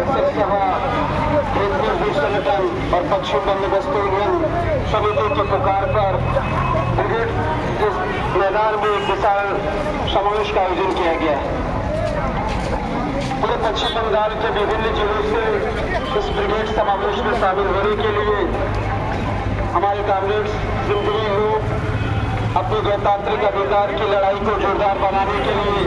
सभा संगठन और पश्चिम बंदोबस्त यूनियन समिति की पुकार पर ब्रिगेड मैदान में एक विशाल समावेश का आयोजन किया गया है। पूरे पश्चिम बंगाल के विभिन्न जिलों से इस ब्रिगेड समावेश में शामिल होने के लिए हमारे कांग्रेस जिंदगी लोग अपने गणतांत्रिक अधिकार की लड़ाई को जोरदार बनाने के लिए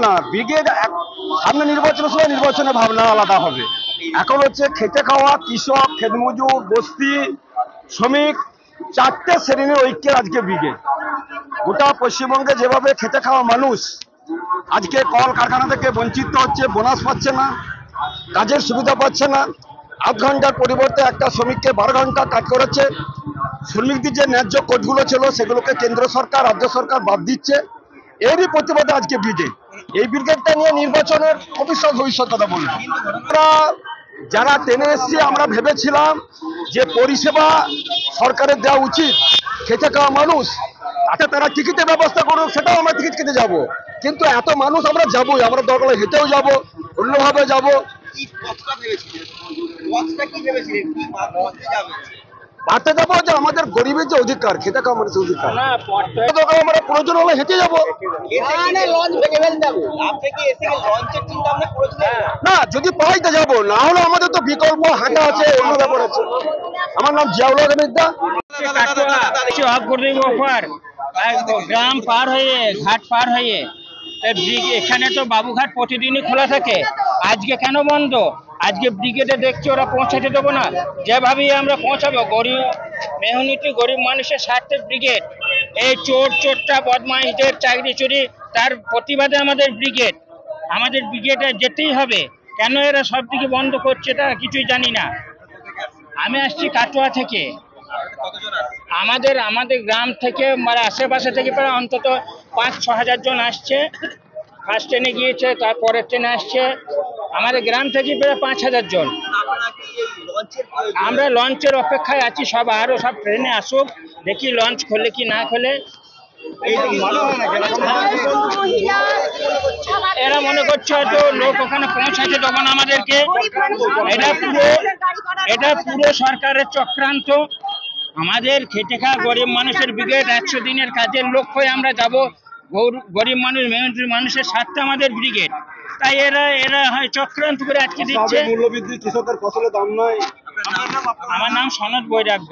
না ব্রিগেড সামনে নির্বাচনের সময় নির্বাচনের ভাবনা আলাদা হবে। এখন হচ্ছে খেটে খাওয়া কৃষক, ক্ষেতমজুর, বস্তি, শ্রমিক, চারটে শ্রেণীর ঐক্যের আজকে ব্রিগেড। গোটা পশ্চিমবঙ্গে যেভাবে খেটে খাওয়া মানুষ আজকে কল কারখানা থেকে বঞ্চিত হচ্ছে, বোনাস পাচ্ছে না, কাজের সুবিধা পাচ্ছে না, 8 ঘন্টার পরিবর্তে একটা শ্রমিককে 12 ঘন্টা কাজ করাচ্ছে, শ্রমিকদের যে ন্যায্য কোর্টগুলো ছিল সেগুলোকে কেন্দ্র সরকার রাজ্য সরকার বাদ দিচ্ছে। এরই প্রতিবাদে আজকে ব্রিগেড, এই ব্রিগেডটা নিয়ে নির্বাচনের ভবিষ্যৎ কথা বলবো। আমরা যারা টেনে এসছি আমরা ভেবেছিলাম যে পরিষেবা সরকারের দেওয়া উচিত, খেটে খাওয়া মানুষ, তাতে তারা টিকিটের ব্যবস্থা করুক, সেটাও আমরা টিকিট কেটে যাব, কিন্তু এত মানুষ আমরা যাবোই, আমরা দরকার হলে হেঁটেও যাব, অন্যভাবে যাব। বাড়তে যাবো যে আমাদের গরিবের যে অধিকার, খেটে খাওয়া মানুষের অধিকার, দরকার আমরা প্রয়োজন হলে হেঁটে যাবো। না যদি পাইতে যাবো, না হলে আমাদের তো বিকল্প হাঁটা আছে, অন্য ব্যাপার আছে। আমার নাম জিয়াউল হক মির্জা। গ্রাম পার হয়ে ঘাট পার হয়ে এখানে তো বাবুঘাট প্রতিদিনই খোলা থাকে, আজকে কেন বন্ধ? আজকে ব্রিগেডে দেখছি ওরা পৌঁছাতে দেবো না, যেভাবেই আমরা পৌঁছাবো। গরিব মেহনতি গরিব মানুষের স্বার্থে ব্রিগেড, এই চোরটা বদমাইশদের চাকরি চুরি, তার প্রতিবাদে আমাদের ব্রিগেডে যেতেই হবে। কেন এরা সব দিকে বন্ধ করছে এটা কিছুই জানি না। আমি আসছি কাটোয়া থেকে। আমাদের গ্রাম থেকে মানে আশেপাশে থেকে প্রায় অন্তত 5-6 হাজার জন আসছে। ফার্স্ট ট্রেনে গিয়েছে, তারপরের ট্রেনে আসছে। আমাদের গ্রাম থেকে প্রায় 5,000 জন। আমরা লঞ্চের অপেক্ষায় আছি, আরো সব ট্রেনে আসুক, দেখি লঞ্চ খোলে কি না খোলে। এরা মনে করছে হয়তো লোক ওখানে পৌঁছাতে দেবো না আমাদেরকে। এটা পুরো সরকারের চক্রান্ত। আমাদের খেটে খাওয়া গরিব মানুষের ব্রিগেড, 100 দিনের কাজের লক্ষ্যে আমরা যাব। গরিব মানুষ মেহনতি মানুষের স্বার্থে আমাদের ব্রিগেড, তাই এরা হয় চক্রান্ত করে আটকে দিচ্ছে। মূল্যবৃদ্ধি, কৃষকের ফসলের দাম নাই। আমার নাম সনদ বৈরাগ্য।